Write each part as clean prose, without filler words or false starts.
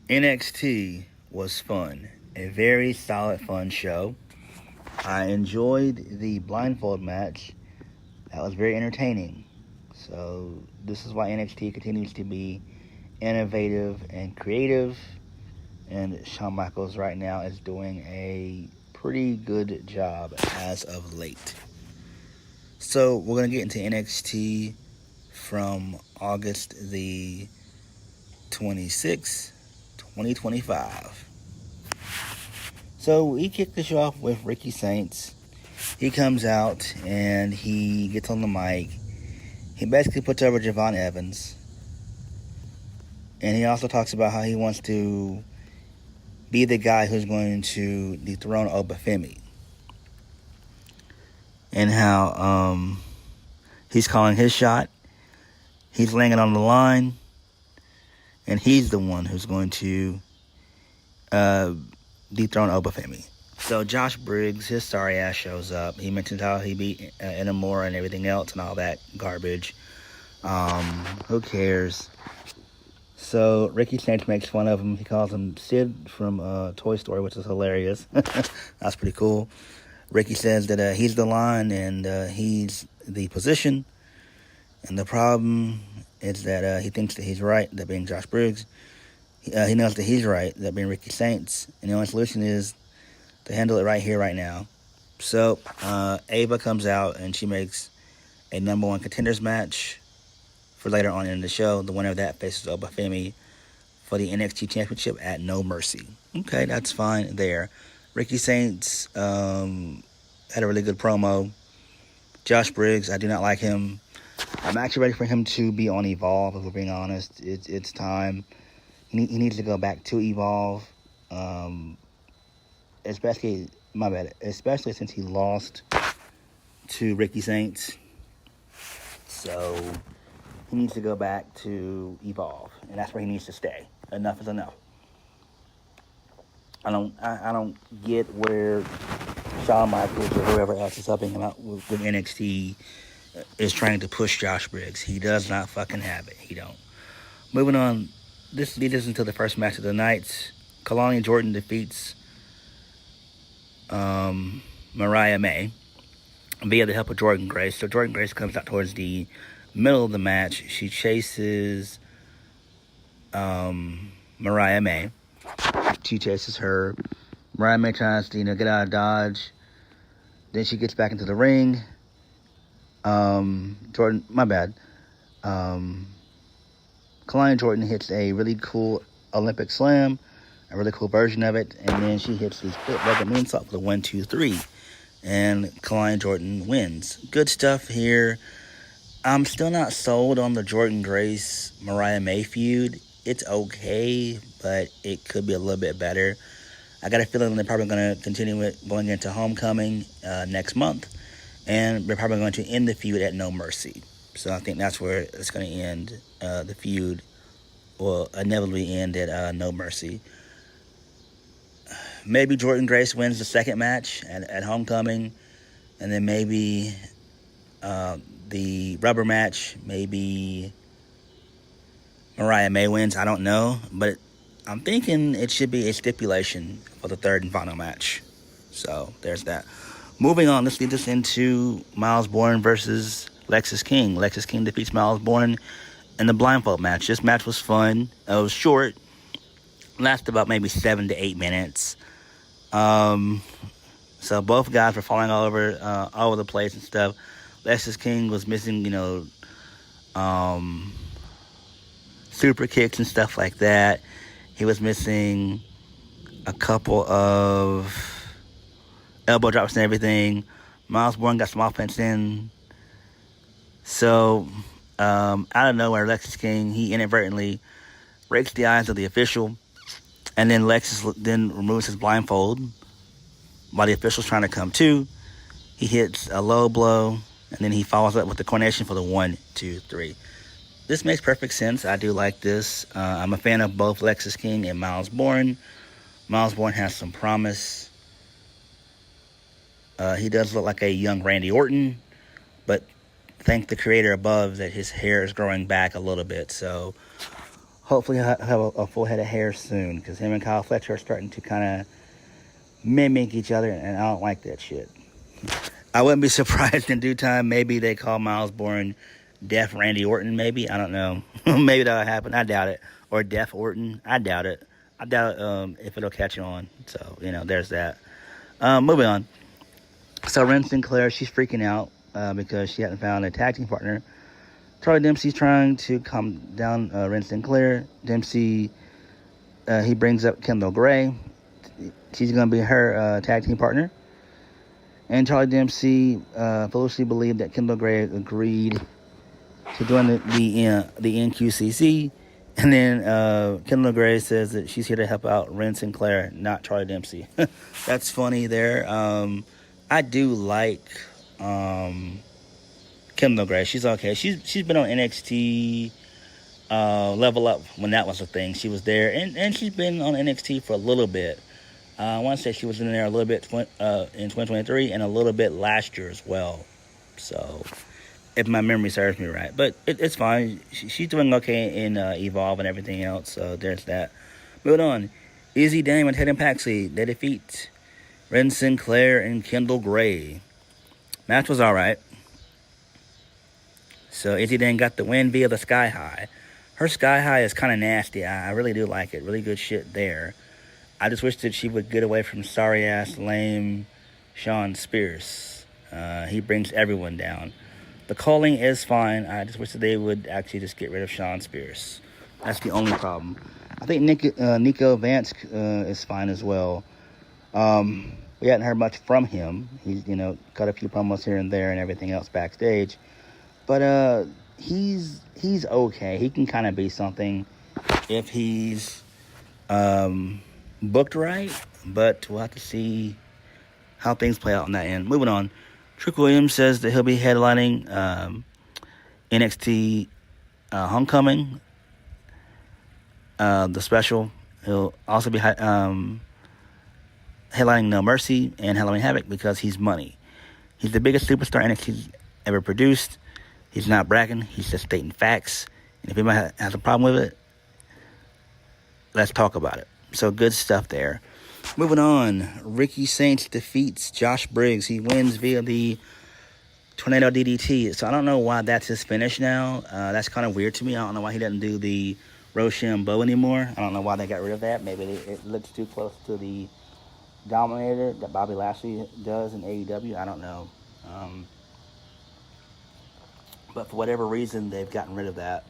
NXT was fun. A very solid, fun show. I enjoyed the blindfold match. That was very entertaining. So, this is why NXT continues to be innovative and creative. And Shawn Michaels right now is doing a pretty good job as of late. So, we're going to get into NXT from August the 26th, 2025. So we kicked the show off with Ricky Saints. He comes out and he gets on the mic. He basically puts over Javon Evans. And he also talks about how he wants to be the guy who's going to dethrone Femi. And how he's calling his shot. He's laying it on the line. And he's the one who's going to dethrone Femi. So Josh Briggs, his sorry ass shows up. He mentions how he beat Inamura and everything else and all that garbage. Who cares? So Ricky Saints makes fun of him. He calls him Sid from Toy Story, which is hilarious. That's pretty cool. Ricky says that he's the line and he's the position. And the problem is that he thinks that he's right, that being Josh Briggs. He knows that he's right, that being Ricky Saints. And the only solution is to handle it right here, right now. So Ava comes out and she makes a number one contenders match for later on in the show. The winner of that faces Femi for the NXT Championship at No Mercy. Okay, that's fine there. Ricky Saints had a really good promo. Josh Briggs, I do not like him. I'm actually ready for him to be on Evolve, if we're being honest. It's time. He needs to go back to Evolve. Especially since he lost to Ricky Saints. So he needs to go back to Evolve, and that's where he needs to stay. Enough is enough. I don't get where Shawn Michaels or whoever else is helping him out with NXT is trying to push Josh Briggs. He does not fucking have it. He don't. Moving on, this leads us into the first match of the night. Kalani Jordan defeats Mariah May via the help of Jordynne Grace. So Jordynne Grace comes out towards the middle of the match. She chases Mariah May. She chases her. Mariah May tries to get out of dodge. Then she gets back into the ring. Kalani Jordan hits a really cool Olympic slam, a really cool version of it, and then she hits this split bucket moonsault for the 1, 2, 3, and Kalani Jordan wins. Good stuff here. I'm still not sold on the Jordynne Grace Mariah May feud. It's okay, but it could be a little bit better. I got a feeling they're probably going to continue it going into Homecoming next month. And they're probably going to end the feud at No Mercy. So I think that's where it's going to end. The feud will inevitably end at No Mercy. Maybe Jordynne Grace wins the second match at Homecoming. And then maybe the rubber match, maybe Mariah May wins. I don't know. But I'm thinking it should be a stipulation for the third and final match. So there's that. Moving on, this leads us into Miles Bourne versus Lexis King. Lexis King defeats Miles Bourne in the blindfold match. This match was fun. It was short. Lasted about maybe 7 to 8 minutes. So both guys were falling all over the place and stuff. Lexis King was missing, super kicks and stuff like that. He was missing a couple of elbow drops and everything. Miles Bourne got some offense in. So, out of nowhere, Lexis King, he inadvertently rakes the eyes of the official. And then Lexis then removes his blindfold while the official's trying to come to. He hits a low blow, and then he follows up with the coronation for the 1, 2, 3. This makes perfect sense. I do like this. I'm a fan of both Lexis King and Miles Bourne. Miles Bourne has some promise. He does look like a young Randy Orton, but thank the creator above that his hair is growing back a little bit. So Hopefully he'll have a full head of hair soon, because him and Kyle Fletcher are starting to kind of mimic each other, and I don't like that shit. I wouldn't be surprised in due time. Maybe they call Miles Bourne Deaf Randy Orton, maybe. I don't know. Maybe that'll happen. I doubt it. Or Deaf Orton. I doubt it. I doubt if it'll catch on. So, there's that. Moving on. So, Ren Sinclair, she's freaking out because she hasn't found a tag team partner. Charlie Dempsey's trying to calm down Ren Sinclair. Dempsey, he brings up Kendall Gray. She's going to be her tag team partner. And Charlie Dempsey foolishly believed that Kendall Gray agreed to join the NQCC. And then Kendall Gray says that she's here to help out Ren Sinclair, not Charlie Dempsey. That's funny there. I do like Kendall Gray. She's okay. She's been on NXT Level Up when that was a thing. She was there. And she's been on NXT for a little bit. I want to say she was in there a little bit in 2023 and a little bit last year as well. So, if my memory serves me right. But it's fine. She's doing okay in Evolve and everything else. So, there's that. Moving on. Izzy Dame and Tatum Paxley. They defeat Ren Sinclair and Kendall Gray. Match was alright. So, Izzy Dame got the win via the Sky High. Her Sky High is kind of nasty. I really do like it. Really good shit there. I just wish that she would get away from sorry-ass, lame Sean Spears. He brings everyone down. The calling is fine. I just wish that they would actually just get rid of Sean Spears. That's the only problem. I think Nico Vance is fine as well. We hadn't heard much from him. He's, cut a few promos here and there and everything else backstage. But he's okay. He can kind of be something if he's booked right, but we'll have to see how things play out on that end. Moving on, Trick Williams says that he'll be headlining NXT Homecoming, the special. He'll also be headlining No Mercy and Halloween Havoc because he's money. He's the biggest superstar NXT's ever produced. He's not bragging. He's just stating facts. And if anybody has a problem with it, let's talk about it. So good stuff there. Moving on. Ricky Saints defeats Josh Briggs. He wins via the Tornado DDT. So I don't know why that's his finish now. That's kind of weird to me. I don't know why he doesn't do the Rochambeau anymore. I don't know why they got rid of that. Maybe it looks too close to the Dominator that Bobby Lashley does in AEW. I don't know. But for whatever reason, they've gotten rid of that.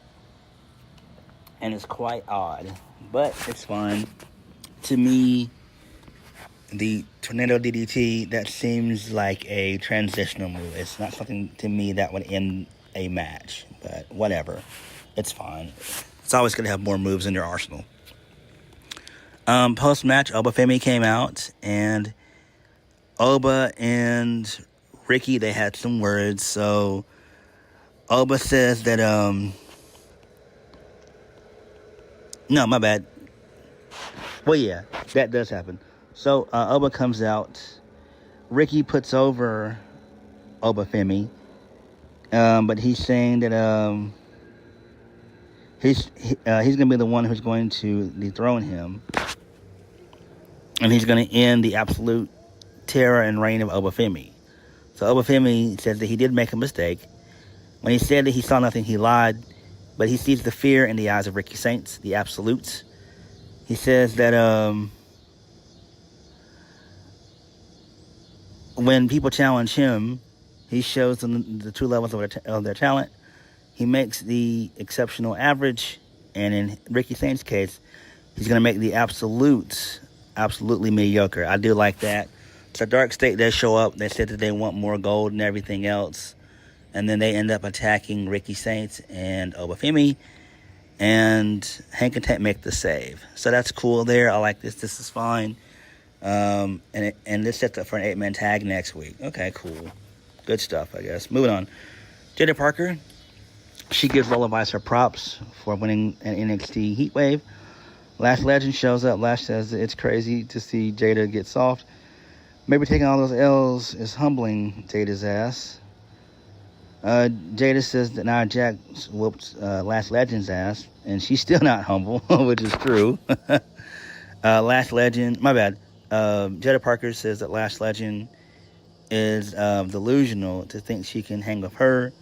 And it's quite odd. But it's fine. To me, the Tornado DDT, that seems like a transitional move. It's not something to me that would end a match. But whatever. It's fine. It's always going to have more moves in your arsenal. Post-match, Femi came out. And Oba and Ricky, they had some words. So Oba says that, no, my bad. Well, yeah, that does happen. So, Oba comes out. Ricky puts over Oba Femi. But he's saying that he's going to be the one who's going to dethrone him. And he's going to end the absolute terror and reign of Oba Femi. So, Oba Femi says that he did make a mistake. When he said that he saw nothing, he lied. But he sees the fear in the eyes of Ricky Saints, the absolutes. He says that when people challenge him, he shows them the true levels of their talent. He makes the exceptional average, and in Ricky Saints' case, he's going to make the absolutes absolutely mediocre. I do like that. So Darkstate does show up. They said that they want more gold and everything else. And then they end up attacking Ricky Saints and Oba Femi. And Hank and Tank make the save. So that's cool there. I like this. This is fine. And this sets up for an 8-man tag next week. Okay, cool. Good stuff, I guess. Moving on. Jada Parker. She gives Lola Vice her props for winning an NXT Heatwave. Lash Legend shows up. Lash says it's crazy to see Jada get soft. Maybe taking all those L's is humbling Jada's ass. Jada says that Nia Jax whooped Last Legend's ass, and she's still not humble, which is true. Last Legend, my bad. Jada Parker says that Last Legend is delusional to think she can hang with her.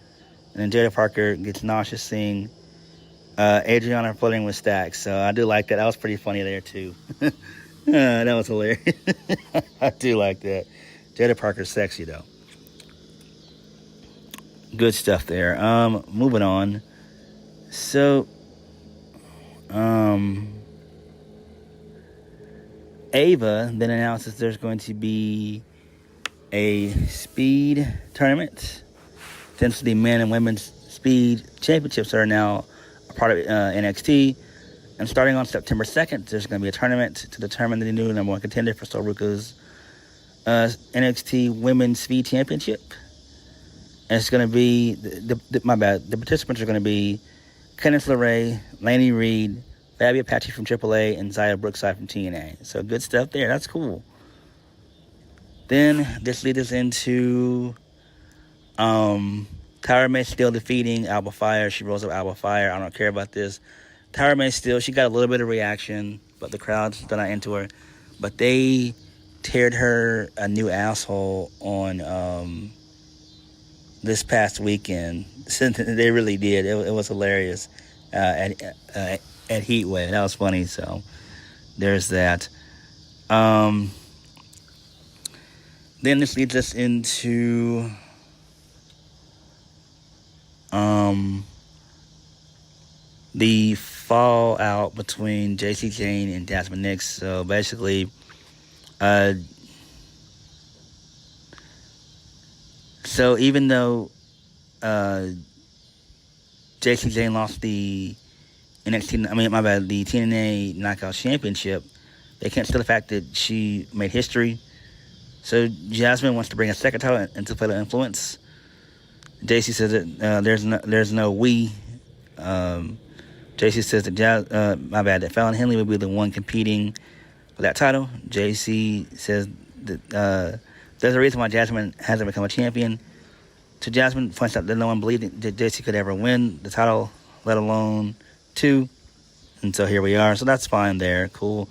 And then Jada Parker gets nauseous seeing Adriana flirting with Stacks. So I do like that. That was pretty funny there, too. That was hilarious. I do like that. Jada Parker's sexy, though. Good stuff there. Moving on. So, Ava then announces there's going to be a speed tournament. Since the men and women's speed championships are now a part of NXT, and starting on September 2nd, there's going to be a tournament to determine the new number one contender for Soruka's NXT Women's Speed Championship. And it's going to be, the participants are going to be Candice LeRae, Laney Reed, Fabi Apache from AAA, and Zaya Brookside from TNA. So good stuff there. That's cool. Then this leads us into Tyra May still defeating Alba Fire. She rolls up Alba Fire. I don't care about this. Tyra May still, she got a little bit of reaction, but the crowd's still not into her. But they teared her a new asshole on this past weekend. They really did. It was hilarious at Heatwave. That was funny. So there's that. Then this leads us into the fallout between JC Jane and Jasmine Nix. So basically, so even though JC Jane lost the the TNA Knockout Championship, they can't steal the fact that she made history. So Jasmine wants to bring a second title into Fatal Influence. JC says that there's no we. JC says that that Fallon Henley will be the one competing for that title. JC says that there's a reason why Jasmine hasn't become a champion. So Jasmine points out that no one believed that JC could ever win the title, let alone two. And so here we are. So that's fine there. Cool.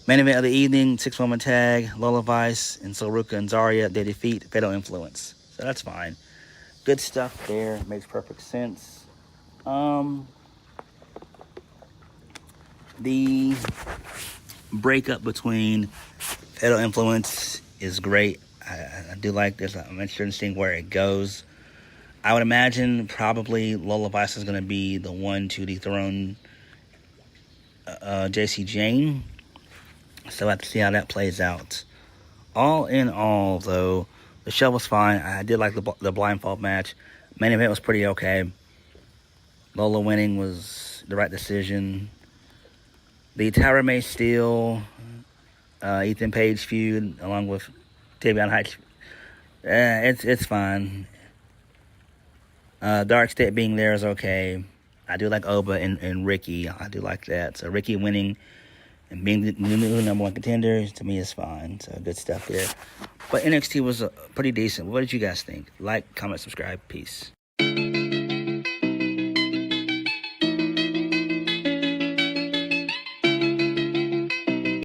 Main event of the evening, 6-woman tag, Lola Vice and Soruka and Zarya, they defeat Fatal Influence. So that's fine. Good stuff there. Makes perfect sense. The breakup between Fatal Influence is great. I do like this. I'm interested in seeing where it goes. I would imagine probably Lola Vice is going to be the one to dethrone JC Jane. So I have to see how that plays out. All in all, though, the show was fine. I did like the blindfold match. Main event was pretty okay. Lola winning was the right decision. The Tyra May Steele, Ethan Page feud, along with Tavion Heights, it's fine. Darkstate being there is okay. I do like Oba and Ricky. I do like that. So Ricky winning and being the new number one contender, to me, is fine. So good stuff there. But NXT was pretty decent. What did you guys think? Like, comment, subscribe. Peace.